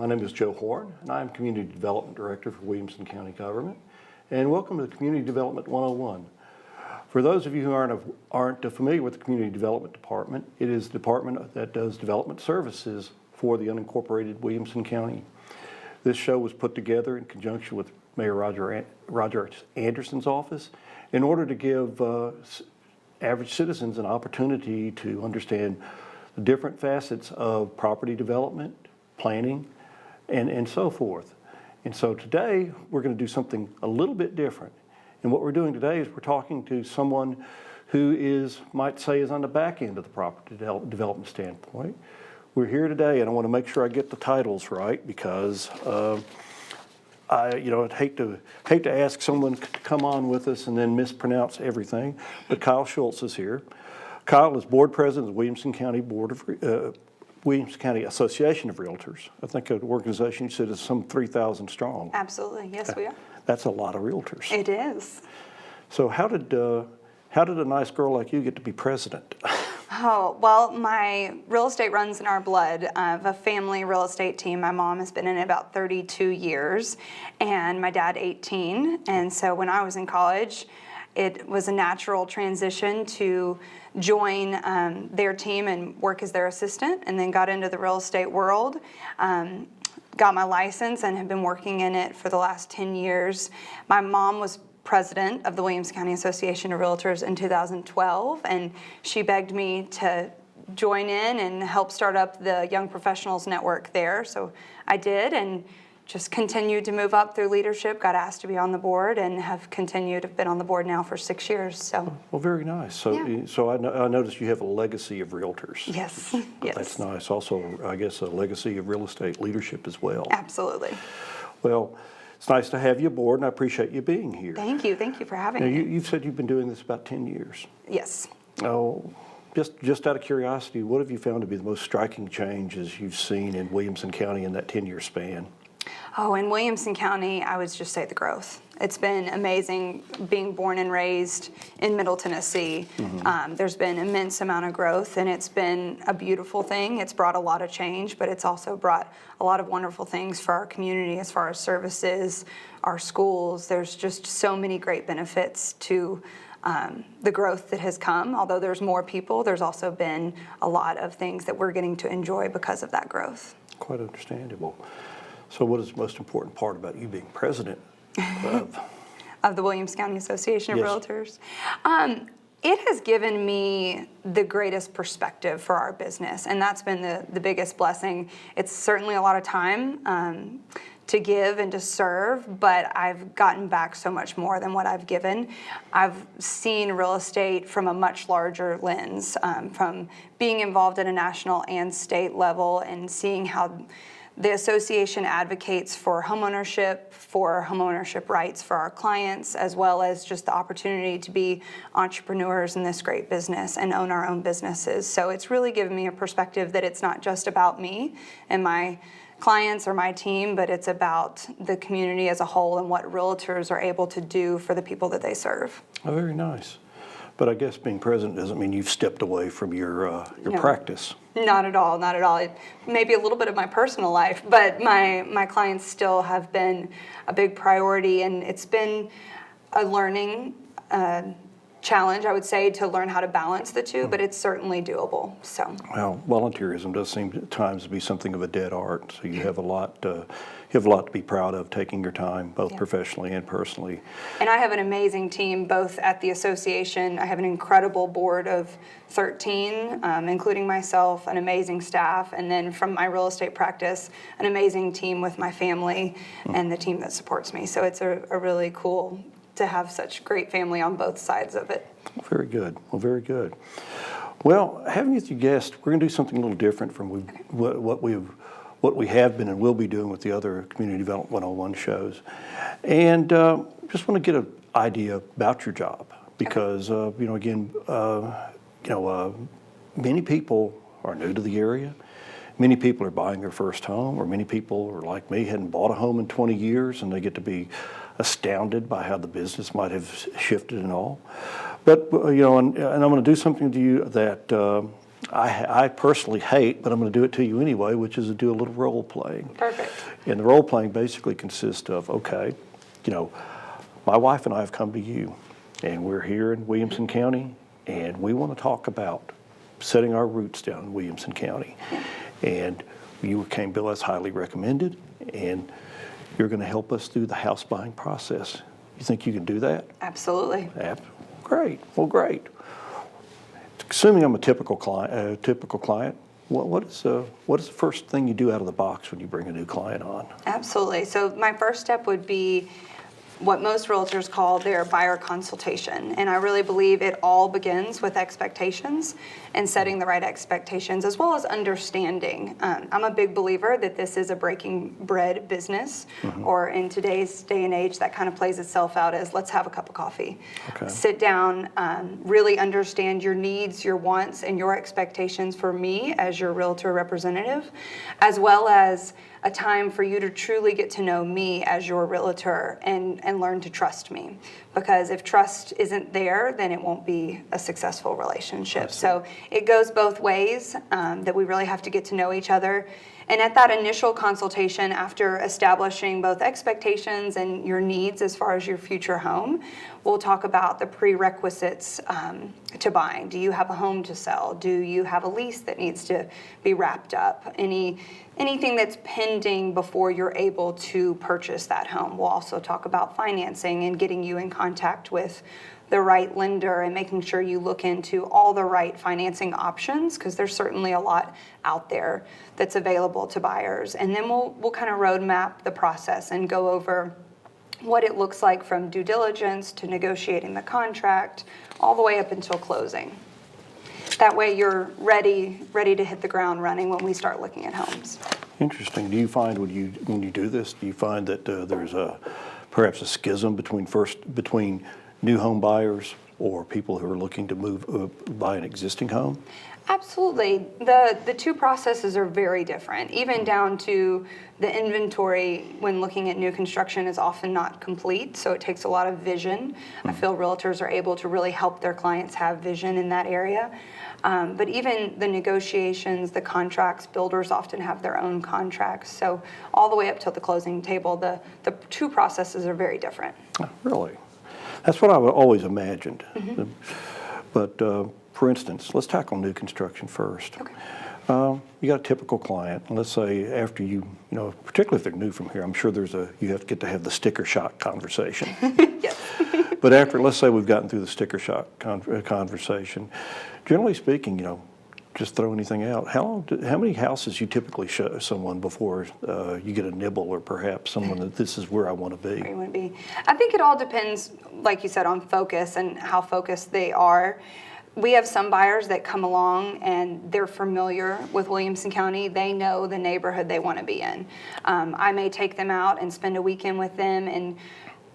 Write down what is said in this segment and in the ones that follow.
My name is Joe Horne, and I am Community Development Director for Williamson County Government. And welcome to Community Development 101. For those of you who aren't familiar with the Community Development Department, it is the department that does development services for the unincorporated Williamson County. This show was put together in conjunction with Mayor Roger Anderson's office in order to give average citizens an opportunity to understand the different facets of property development, planning, and so forth. And so today, we're going to do something a little bit different. And what we're doing today is we're talking to someone who is on the back end of the property development standpoint. We're here today, and I want to make sure I get the titles right because I'd hate to ask someone to come on with us and then mispronounce everything. But Kyle Schultz is here. Kyle is board president of the Williamson County Williamson County Association of Realtors. I think an organization you said is some 3,000 strong. Absolutely, yes, we are. That's a lot of realtors. It is. So how did a nice girl like you get to be president? Oh, well, my real estate runs in our blood. I have a family real estate team. My mom has been in it about 32 years, and my dad 18. And so when I was in college, it was a natural transition to join their team and work as their assistant, and then got into the real estate world. Got my license and have been working in it for the last 10 years. My mom was president of the Williamson County Association of Realtors in 2012, and she begged me to join in and help start up the Young Professionals Network there. So I did, and just continued to move up through leadership, got asked to be on the board, and have been on the board now for 6 years. So. Well, very nice. So, yeah. So I noticed you have a legacy of realtors. Yes, yes. That's nice. Also, I guess a legacy of real estate leadership as well. Absolutely. Well, it's nice to have you aboard, and I appreciate you being here. Thank you for having me. You've said you've been doing this about 10 years. Yes. Oh, just out of curiosity, what have you found to be the most striking changes you've seen in Williamson County in that 10-year span? Oh, in Williamson County, I would just say the growth. It's been amazing being born and raised in Middle Tennessee. Mm-hmm. There's been an immense amount of growth, and it's been a beautiful thing. It's brought a lot of change, but it's also brought a lot of wonderful things for our community as far as services, our schools. There's just so many great benefits to the growth that has come. Although there's more people, there's also been a lot of things that we're getting to enjoy because of that growth. Quite understandable. So what is the most important part about you being president of the Williamson County Association of Yes. Realtors? It has given me the greatest perspective for our business, and that's been the biggest blessing. It's certainly a lot of time to give and to serve, but I've gotten back so much more than what I've given. I've seen real estate from a much larger lens, from being involved at a national and state level and seeing how the association advocates for homeownership rights for our clients, as well as just the opportunity to be entrepreneurs in this great business and own our own businesses. So it's really given me a perspective that it's not just about me and my clients or my team, but it's about the community as a whole and what realtors are able to do for the people that they serve. Oh, very nice. But I guess being president doesn't mean you've stepped away from your practice. Not at all, not at all. It may be a little bit of my personal life, but my clients still have been a big priority, and it's been a learning challenge, I would say, to learn how to balance the two, but it's certainly doable. So. Well, volunteerism does seem at times to be something of a dead art, so you have a lot to be proud of, taking your time, both professionally and personally. And I have an amazing team, both at the association. I have an incredible board of 13, including myself, an amazing staff, and then from my real estate practice, an amazing team with my family and the team that supports me. So it's a really cool to have such great family on both sides of it. Very good. Well, very good. Well, having you as your guest, we're going to do something a little different from what we have been and will be doing with the other Community Development 101 shows. And just want to get an idea about your job because, many people are new to the area. Many people are buying their first home, or many people are like me, hadn't bought a home in 20 years, and they get to be astounded by how the business might have shifted and all. But, and I'm going to do something to you that I personally hate, but I'm going to do it to you anyway, which is to do a little role playing. Perfect. And the role playing basically consists of, okay, my wife and I have come to you, and we're here in Williamson County, and we want to talk about setting our roots down in Williamson County. And you came bill as highly recommended, and you're going to help us through the house buying process. You think you can do that? Absolutely. Great. Well, great. Assuming I'm a typical client, what is the first thing you do out of the box when you bring a new client on? Absolutely. So my first step would be what most realtors call their buyer consultation. And I really believe it all begins with expectations and setting the right expectations, as well as understanding. I'm a big believer that this is a breaking bread business, or in today's day and age, that kind of plays itself out as let's have a cup of coffee. Okay. Sit down, really understand your needs, your wants, and your expectations for me as your realtor representative, as well as a time for you to truly get to know me as your realtor and learn to trust me. Because if trust isn't there, then it won't be a successful relationship. So it goes both ways, that we really have to get to know each other. And at that initial consultation, after establishing both expectations and your needs as far as your future home, we'll talk about the prerequisites to buying. Do you have a home to sell? Do you have a lease that needs to be wrapped up? Anything that's pending before you're able to purchase that home. We'll also talk about financing and getting you in contact with the right lender and making sure you look into all the right financing options, because there's certainly a lot out there that's available to buyers. And then we'll kind of roadmap the process and go over what it looks like from due diligence to negotiating the contract, all the way up until closing. That way you're ready to hit the ground running when we start looking at homes. Interesting. Do you find when you do this, do you find that there's perhaps a schism between new home buyers or people who are looking to buy an existing home? Absolutely. The two processes are very different, even down to the inventory when looking at new construction is often not complete, so it takes a lot of vision. I feel realtors are able to really help their clients have vision in that area. But even the negotiations, the contracts, builders often have their own contracts. So all the way up to the closing table, the two processes are very different. Oh, really? That's what I always imagined. But for instance, let's tackle new construction first. Okay. You got a typical client, and let's say after particularly if they're new from here, I'm sure you have to have the sticker shock conversation. Yes. But let's say we've gotten through the sticker shock conversation, generally speaking, just throw anything out. How many houses you typically show someone before you get a nibble, or perhaps someone that this is where I want to be? Where you want to be. I think it all depends, like you said, on focus and how focused they are. We have some buyers that come along and they're familiar with Williamson County. They know the neighborhood they want to be in. I may take them out and spend a weekend with them, and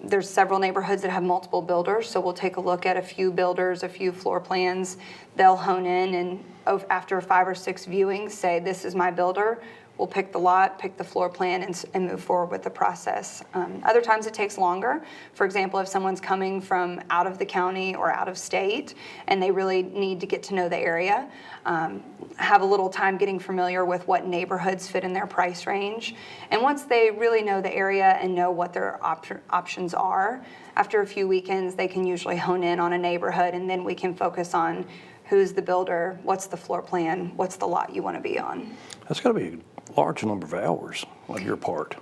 there's several neighborhoods that have multiple builders, so we'll take a look at a few builders, a few floor plans. They'll hone in, and after 5 or 6 viewings, say, this is my builder. We'll pick the lot, pick the floor plan, and move forward with the process. Other times it takes longer. For example, if someone's coming from out of the county or out of state and they really need to get to know the area, have a little time getting familiar with what neighborhoods fit in their price range. And once they really know the area and know what their options are, after a few weekends, they can usually hone in on a neighborhood, and then we can focus on who's the builder, what's the floor plan, what's the lot you want to be on. That's got to be a large number of hours on your part.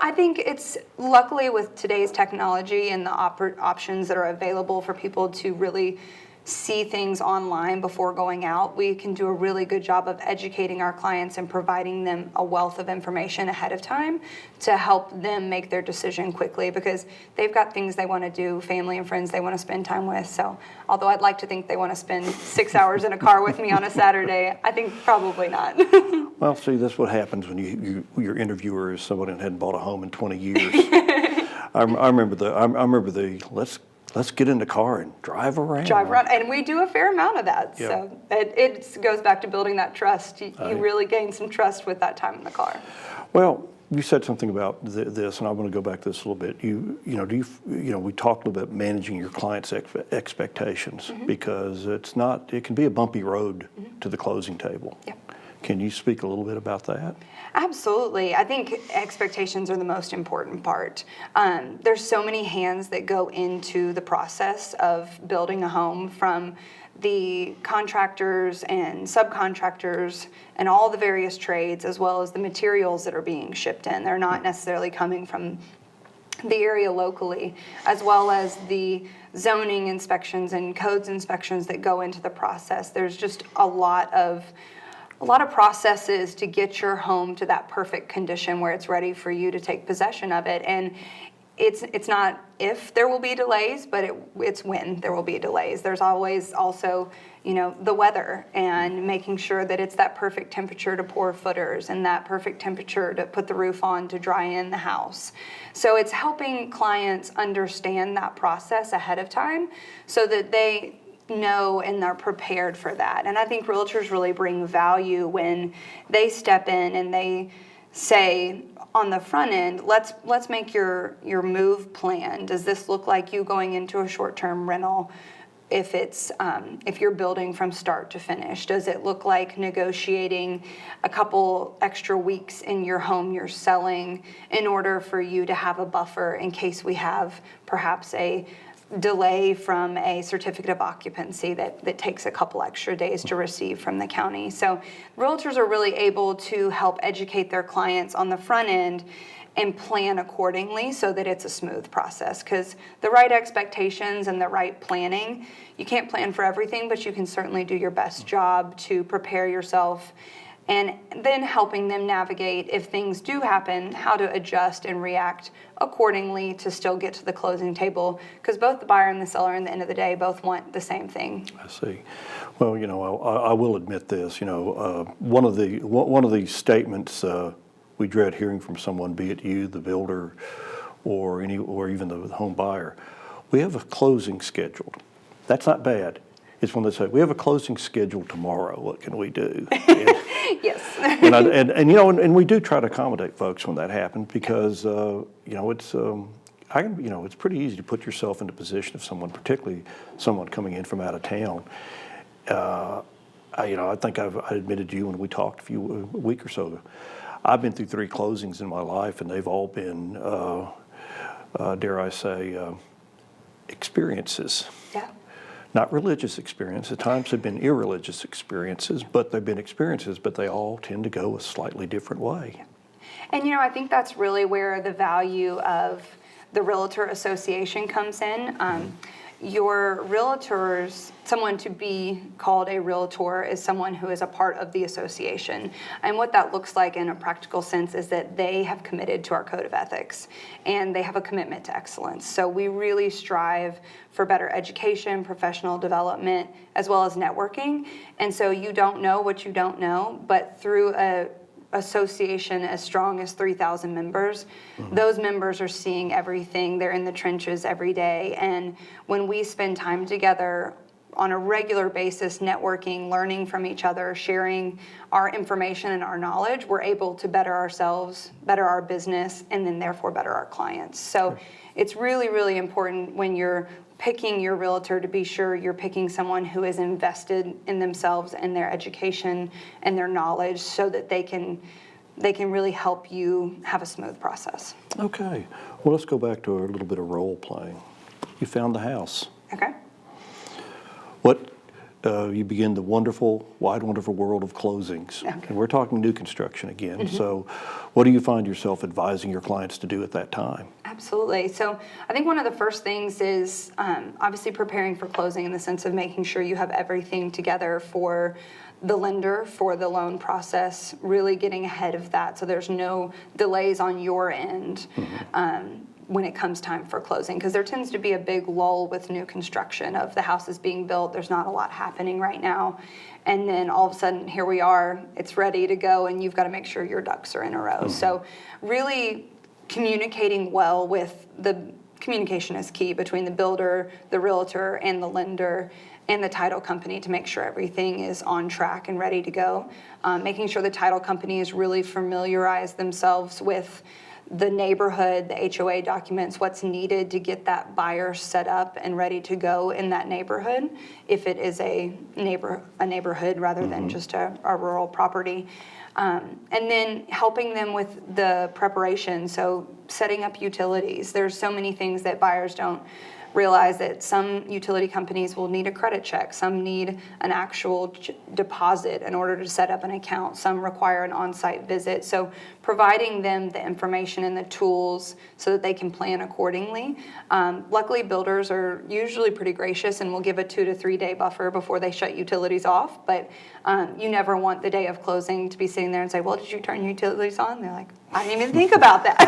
I think it's luckily with today's technology and the options that are available for people to really see things online before going out, we can do a really good job of educating our clients and providing them a wealth of information ahead of time to help them make their decision quickly, because they've got things they want to do, family and friends they want to spend time with. So although I'd like to think they want to spend 6 hours in a car with me on a Saturday, I think probably not. Well, see, that's what happens when your interviewer is someone that hadn't bought a home in 20 years. I remember the let's get in the car and drive around. And we do a fair amount of that. Yeah. So it goes back to building that trust. You really gain some trust with that time in the car. Well, you said something about this, and I want to go back to this a little bit. We talked a little bit managing your clients' expectations, because it can be a bumpy road to the closing table. Yep. Can you speak a little bit about that? Absolutely. I think expectations are the most important part. There's so many hands that go into the process of building a home, from the contractors and subcontractors and all the various trades, as well as the materials that are being shipped in. They're not necessarily coming from the area locally, as well as the zoning inspections and codes inspections that go into the process. There's just a lot of processes to get your home to that perfect condition where it's ready for you to take possession of it. And it's not if there will be delays, but it's when there will be delays. There's always also, the weather, and making sure that it's that perfect temperature to pour footers and that perfect temperature to put the roof on to dry in the house. So it's helping clients understand that process ahead of time so that they know and they're prepared for that. And I think realtors really bring value when they step in and they say on the front end, let's make your move plan. Does this look like you going into a short-term rental? If you're building from start to finish, does it look like negotiating a couple extra weeks in your home you're selling in order for you to have a buffer in case we have perhaps a delay from a certificate of occupancy that takes a couple extra days to receive from the county? So realtors are really able to help educate their clients on the front end and plan accordingly so that it's a smooth process, because the right expectations and the right planning, you can't plan for everything, but you can certainly do your best job to prepare yourself, and then helping them navigate, if things do happen, how to adjust and react accordingly to still get to the closing table, because both the buyer and the seller, in the end of the day, both want the same thing. I see. Well, I will admit this. One of the statements we dread hearing from someone, be it you, the builder, or even the home buyer. We have a closing scheduled. That's not bad. It's when they say, we have a closing scheduled tomorrow. What can we do? Yes. and we do try to accommodate folks when that happens, because it's pretty easy to put yourself in the position of someone, particularly someone coming in from out of town. I think I admitted to you when we talked a week or so ago, I've been through 3 closings in my life, and they've all been, dare I say, experiences. Yeah. Not religious experiences. At times they've been irreligious experiences, but they've been experiences, but they all tend to go a slightly different way. And I think that's really where the value of the Realtor Association comes in. Your realtors, someone to be called a realtor is someone who is a part of the association. And what that looks like in a practical sense is that they have committed to our code of ethics, and they have a commitment to excellence. So we really strive for better education, professional development, as well as networking. And so you don't know what you don't know, but through a association as strong as 3,000 members, those members are seeing everything. They're in the trenches every day. And when we spend time together on a regular basis, networking, learning from each other, sharing our information and our knowledge, we're able to better ourselves, better our business, and then therefore better our clients. So it's really, really important when you're picking your realtor to be sure you're picking someone who is invested in themselves and their education and their knowledge, so that they can really help you have a smooth process. Okay. Well, let's go back to a little bit of role playing. You found the house. Okay. You begin the wide, wonderful world of closings. Okay. And we're talking new construction again. So what do you find yourself advising your clients to do at that time? Absolutely. So I think one of the first things is obviously preparing for closing, in the sense of making sure you have everything together for the lender, for the loan process, really getting ahead of that so there's no delays on your end. When it comes time for closing, because there tends to be a big lull with new construction of the houses being built. There's not a lot happening right now. And then all of a sudden, here we are, it's ready to go, and you've got to make sure your ducks are in a row. So really communicating well with communication is key between the builder, the realtor, and the lender, and the title company, to make sure everything is on track and ready to go. Making sure the title company has really familiarized themselves with the neighborhood, the HOA documents, what's needed to get that buyer set up and ready to go in that neighborhood, if it is a neighborhood rather than just a rural property. And then helping them with the preparation, so setting up utilities. There's so many things that buyers don't realize, that some utility companies will need a credit check, some need an actual deposit in order to set up an account, some require an on-site visit. So providing them the information and the tools so that they can plan accordingly. Luckily, builders are usually pretty gracious and will give a 2 to 3 day buffer before they shut utilities off, but you never want the day of closing to be sitting there and say, well, did you turn your utilities on? They're like, I didn't even think about that.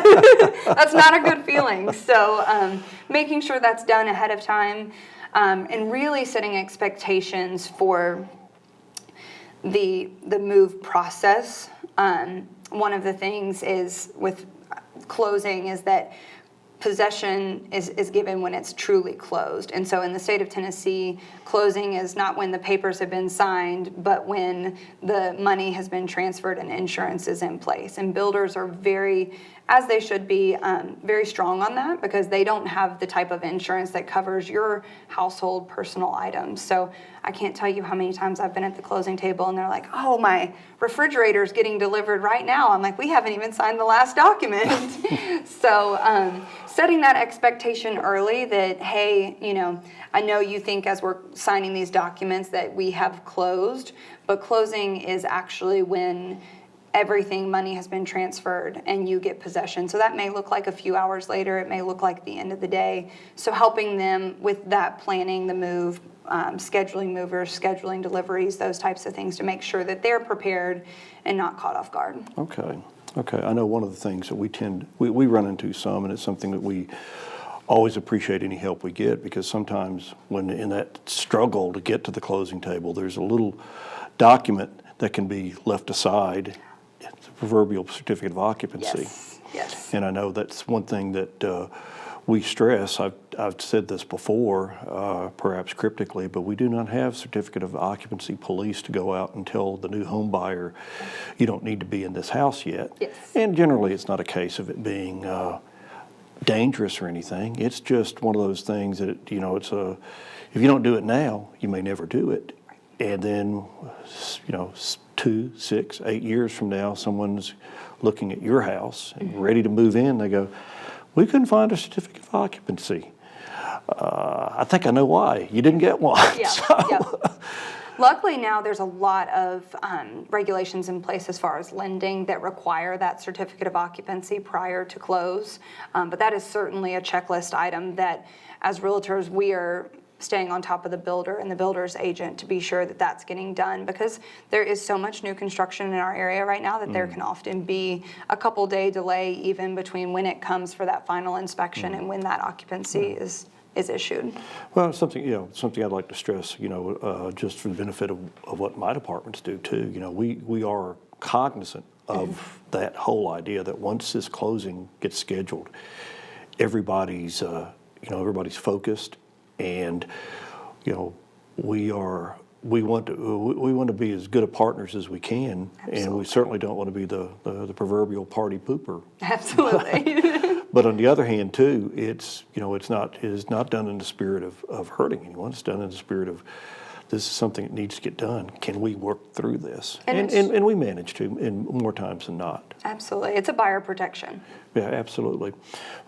That's not a good feeling. So making sure that's done ahead of time, and really setting expectations for the move process. One of the things is with closing is that possession is given when it's truly closed. And so in the state of Tennessee, closing is not when the papers have been signed, but when the money has been transferred and insurance is in place. And builders are very, as they should be, very strong on that, because they don't have the type of insurance that covers your household personal items. So I can't tell you how many times I've been at the closing table and they're like, oh, my refrigerator's getting delivered right now. I'm like, we haven't even signed the last document. So setting that expectation early that, hey, I know you think as we're signing these documents that we have closed, but closing is actually when everything, money has been transferred and you get possession. So that may look like a few hours later, it may look like the end of the day. So helping them with that planning, the move, scheduling movers, scheduling deliveries, those types of things to make sure that they're prepared and not caught off guard. Okay. I know one of the things that we run into some, and it's something that we always appreciate any help we get, because sometimes when in that struggle to get to the closing table, there's a little document that can be left aside, the proverbial certificate of occupancy. Yes. And I know that's one thing that we stress. I've said this before, perhaps cryptically, but we do not have certificate of occupancy police to go out and tell the new home buyer, you don't need to be in this house yet. Yes. And generally it's not a case of it being dangerous or anything. It's just one of those things that, if you don't do it now, you may never do it. And then, 2, 6, 8 years from now, someone's looking at your house and ready to move in. They go, we couldn't find a certificate of occupancy. I think I know why. You didn't get one. Yeah. Luckily now there's a lot of regulations in place as far as lending that require that certificate of occupancy prior to close. But that is certainly a checklist item that as realtors we are staying on top of the builder and the builder's agent to be sure that that's getting done, because there is so much new construction in our area right now that there can often be a couple day delay even between when it comes for that final inspection and when that occupancy is issued. Well, something I'd like to stress, just for the benefit of what my departments do too, we are cognizant of that whole idea that once this closing gets scheduled, everybody's focused, and we want to be as good a partners as we can. Absolutely. And we certainly don't want to be the proverbial party pooper. Absolutely. But on the other hand too, it is not done in the spirit of hurting anyone. It's done in the spirit of, this is something that needs to get done. Can we work through this? And we manage to, in more times than not. Absolutely. It's a buyer protection. Yeah, absolutely.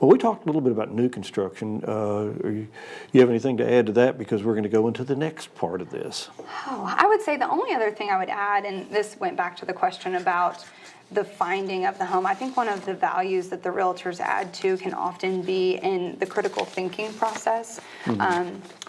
Well, we talked a little bit about new construction. You have anything to add to that? Because we're going to go into the next part of this. Oh, I would say the only other thing I would add, and this went back to the question about the finding of the home. I think one of the values that the realtors add to can often be in the critical thinking process.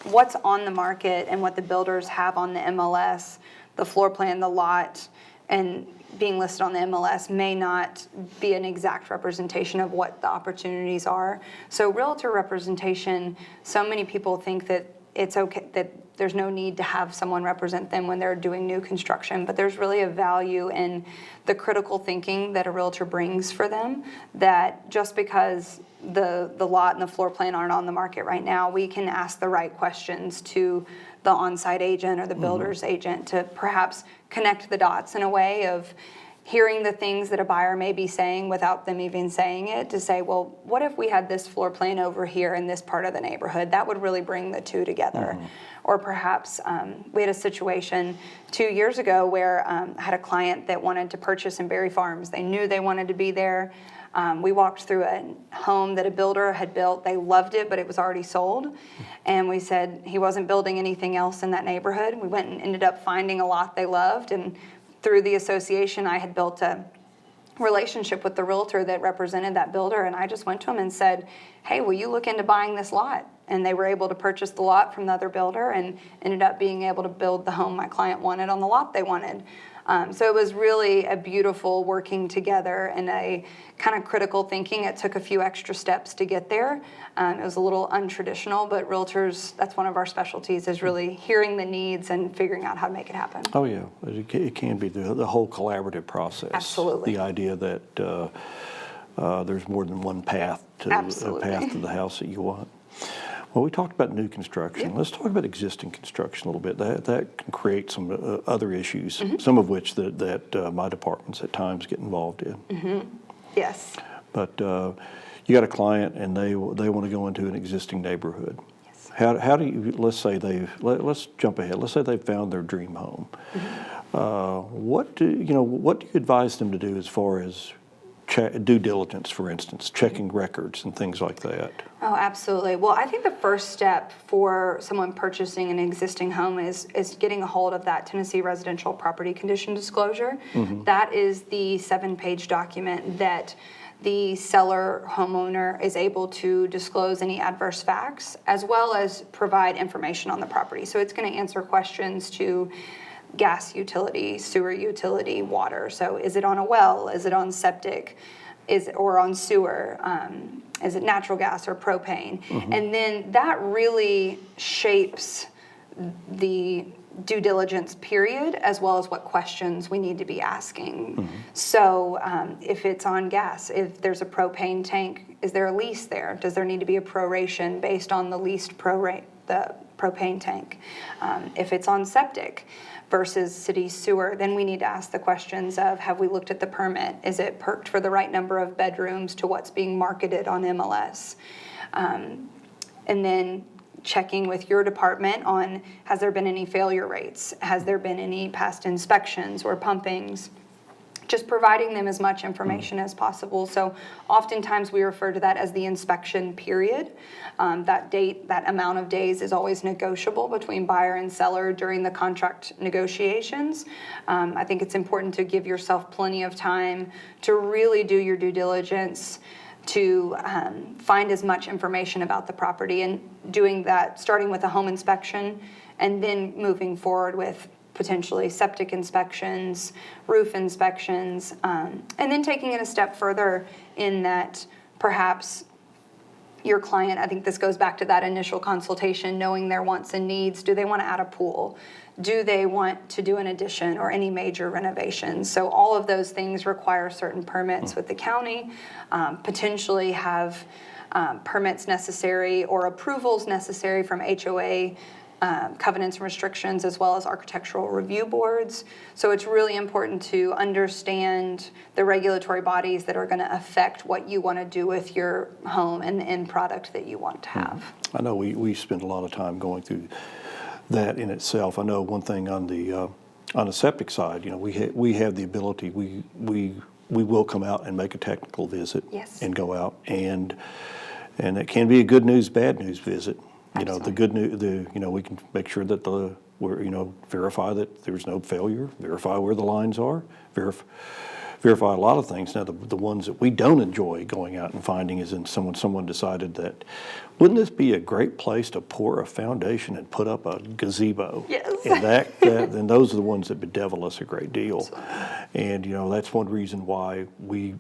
What's on the market and what the builders have on the MLS, the floor plan, the lot, and being listed on the MLS may not be an exact representation of what the opportunities are. So realtor representation, so many people think that it's okay, that there's no need to have someone represent them when they're doing new construction, but there's really a value in the critical thinking that a realtor brings for them, that just because the lot and the floor plan aren't on the market right now, we can ask the right questions to the on-site agent or the builder's agent to perhaps connect the dots in a way of, hearing the things that a buyer may be saying without them even saying it, to say, well, what if we had this floor plan over here in this part of the neighborhood? That would really bring the two together. Or perhaps we had a situation 2 years ago where I had a client that wanted to purchase in Berry Farms. They knew they wanted to be there. We walked through a home that a builder had built. They loved it, but it was already sold. And we said he wasn't building anything else in that neighborhood. We went and ended up finding a lot they loved. And through the association, I had built a relationship with the realtor that represented that builder. And I just went to him and said, hey, will you look into buying this lot? And they were able to purchase the lot from the other builder and ended up being able to build the home my client wanted on the lot they wanted. So it was really a beautiful working together and a kind of critical thinking. It took a few extra steps to get there. It was a little untraditional, but realtors, that's one of our specialties, is really hearing the needs and figuring out how to make it happen. Oh, yeah. It can be the whole collaborative process. Absolutely. The idea that there's more than one path to the house that you want. Well, we talked about new construction. Yep. Let's talk about existing construction a little bit. That can create some other issues, some of which that my departments at times get involved in. Yes. But you got a client and they want to go into an existing neighborhood. Yes. How do you, let's let's jump ahead. Let's say they've found their dream home. What do you advise them to do as far as due diligence, for instance, checking records and things like that? Oh, absolutely. Well, I think the first step for someone purchasing an existing home is getting a hold of that Tennessee Residential Property Condition Disclosure. That is the 7-page document that the seller homeowner is able to disclose any adverse facts as well as provide information on the property. So it's going to answer questions to gas utility, sewer utility, water. So is it on a well? Is it on septic? Or on sewer? Is it natural gas or propane? And then that really shapes the due diligence period as well as what questions we need to be asking. So if it's on gas, if there's a propane tank, is there a lease there? Does there need to be a proration based on the leased the propane tank? If it's on septic versus city sewer, then we need to ask the questions of, have we looked at the permit? Is it perked for the right number of bedrooms to what's being marketed on MLS? And then checking with your department on, has there been any failure rates? Has there been any past inspections or pumpings? Just providing them as much information as possible. So oftentimes we refer to that as the inspection period. That amount of days is always negotiable between buyer and seller during the contract negotiations. I think it's important to give yourself plenty of time to really do your due diligence, to find as much information about the property, and doing that, starting with a home inspection and then moving forward with potentially septic inspections, roof inspections, and then taking it a step further in that perhaps your client, I think this goes back to that initial consultation, knowing their wants and needs. Do they want to add a pool? Do they want to do an addition or any major renovations? So all of those things require certain permits with the county, potentially have permits necessary or approvals necessary from HOA, covenants and restrictions, as well as architectural review boards. So it's really important to understand the regulatory bodies that are going to affect what you want to do with your home and the end product that you want to have. I know we spend a lot of time going through that in itself. I know one thing on the septic side, we have the ability, we will come out and make a technical visit. Yes. And go out and it can be a good news, bad news visit. The good news, we can make sure that verify that there's no failure, verify where the lines are, verify a lot of things. Now, the ones that we don't enjoy going out and finding is in someone decided that, wouldn't this be a great place to pour a foundation and put up a gazebo? Yes. And then those are the ones that bedevil us a great deal. And, that's one reason why we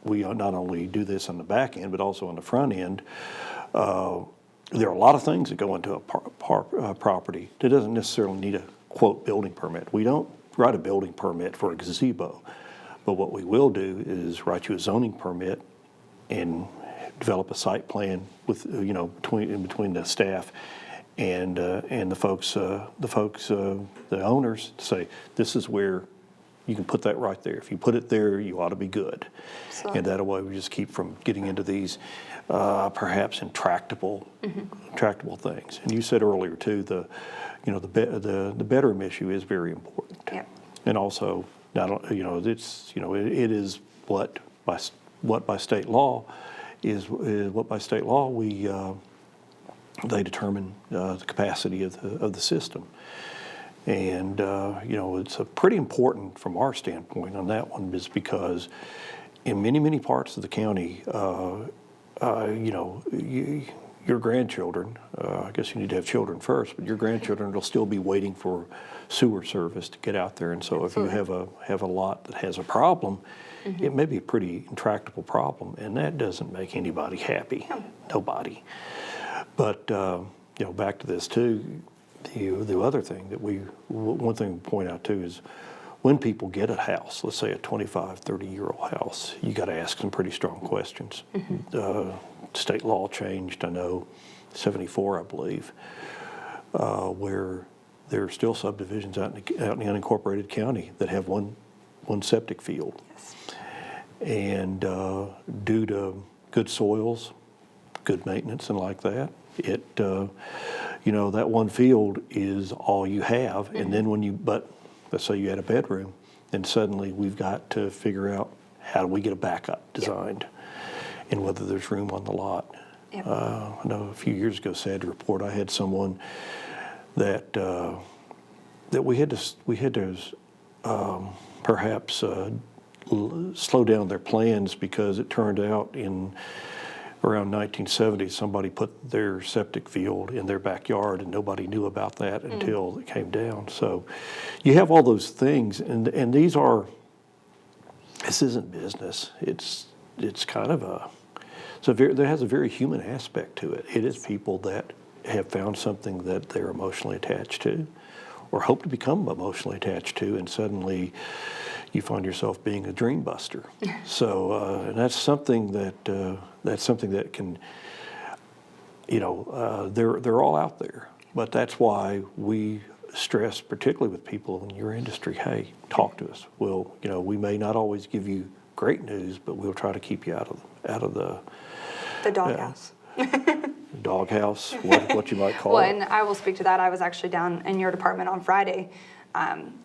not only do this on the back end, but also on the front end. There are a lot of things that go into a property that doesn't necessarily need a, quote, building permit. We don't write a building permit for a gazebo, but what we will do is write you a zoning permit and develop a site plan with, between the staff and the folks, the owners, to say, this is where you can put that right there. If you put it there, you ought to be good. Absolutely. And that way we just keep from getting into these perhaps intractable things. And you said earlier too, the bedroom issue is very important. Yep. And also, it is what by state law they determine the capacity of the system. And, it's pretty important from our standpoint on that one, is because in many, many parts of the county, your grandchildren, I guess you need to have children first, but your grandchildren will still be waiting for sewer service to get out there. And so Absolutely. if you have a lot that has a problem, it may be a pretty intractable problem, and that doesn't make anybody happy. Nobody. But, back to this too, the other thing one thing we point out too is when people get a house, let's say a 25, 30-year-old house, you got to ask some pretty strong questions. State law changed, I know, 74, I believe, where there are still subdivisions out in the unincorporated county that have one septic field. Yes. And due to good soils, good maintenance and like that, that one field is all you have. And then but let's say you had a bedroom, and suddenly we've got to figure out how do we get a backup designed and whether there's room on the lot. Yep. I know a few years ago, sad to report, I had someone that we had to perhaps slow down their plans because it turned out in around 1970 somebody put their septic field in their backyard and nobody knew about that until it came down. So you have all those things, and this isn't business. It's kind of there has a very human aspect to it. It is people that have found something that they're emotionally attached to or hope to become emotionally attached to, and suddenly you find yourself being a dream buster. So, and that's something that can, they're all out there. But that's why we stress, particularly with people in your industry, hey, talk to us. We may not always give you great news, but we'll try to keep you out of the doghouse. Doghouse, what you might call Well, it. and I will speak to that. I was actually down in your department on Friday,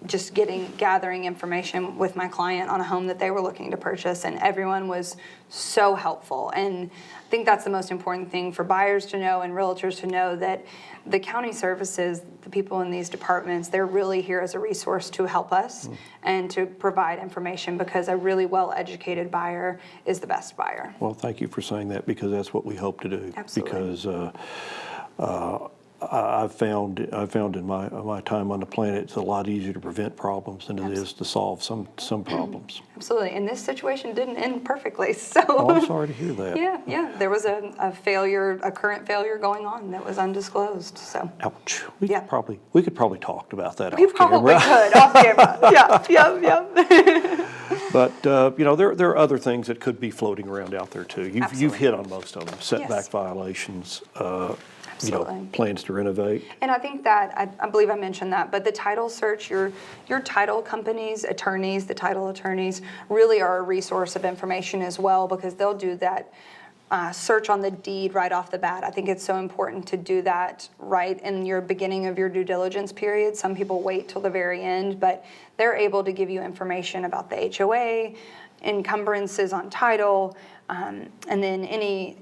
just gathering information with my client on a home that they were looking to purchase, and everyone was so helpful. And I think that's the most important thing for buyers to know and realtors to know, that the county services, the people in these departments, they're really here as a resource to help us and to provide information, because a really well-educated buyer is the best buyer. Well, thank you for saying that, because that's what we hope to do. Absolutely. Because I've found in my time on the planet, it's a lot easier to prevent problems than it is to solve some problems. Absolutely, and this situation didn't end perfectly, so. Oh, I'm sorry to hear that. Yeah, there was a current failure going on that was undisclosed, so. Ouch. We could probably talk about that We off probably camera. could, off camera, yeah. But, there are other things that could be floating around out there too. You've Absolutely. hit on most of them, setback Yes. violations, Absolutely. plans to renovate. And I think that, I believe I mentioned that, but the title search, your title companies, attorneys, the title attorneys really are a resource of information as well, because they'll do that search on the deed right off the bat. I think it's so important to do that right in your beginning of your due diligence period. Some people wait till the very end, but they're able to give you information about the HOA, encumbrances on title, and then any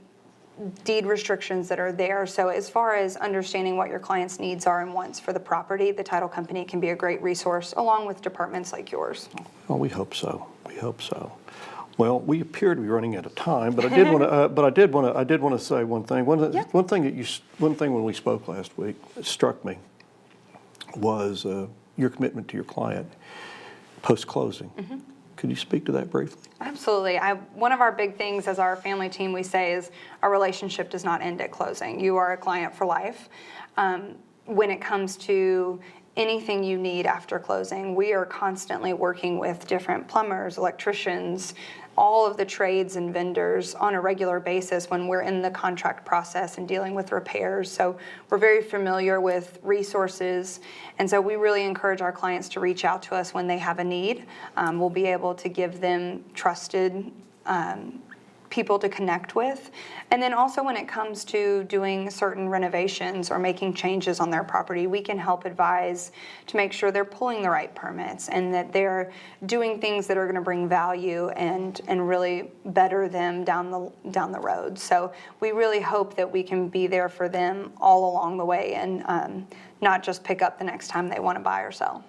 deed restrictions that are there. So as far as understanding what your client's needs are and wants for the property, the title company can be a great resource, along with departments like yours. Well, we hope so. Well, we appear to be running out of time, but I did want to. I did want to say one thing. One thing when we spoke last week that struck me was your commitment to your client post closing. Could you speak to that briefly? Absolutely. One of our big things as our family team, we say, is our relationship does not end at closing. You are a client for life. When it comes to anything you need after closing. We are constantly working with different plumbers, electricians, all of the trades and vendors on a regular basis when we're in the contract process and dealing with repairs. So we're very familiar with resources, and so we really encourage our clients to reach out to us when they have a need. We'll be able to give them trusted people to connect with. And then also when it comes to doing certain renovations or making changes on their property, we can help advise to make sure they're pulling the right permits and that they're doing things that are going to bring value and really better them down the road. So we really hope that we can be there for them all along the way and not just pick up the next time they want to buy or sell.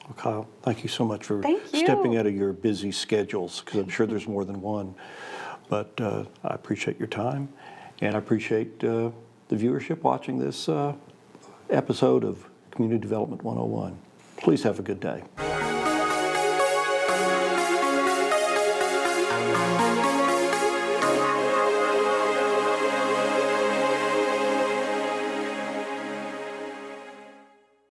Well, Kyle, thank you so much for Thank you. stepping out of your busy schedules, because I'm sure there's more than one. But I appreciate your time, and I appreciate the viewership watching this episode of Community Development 101. Please have a good day.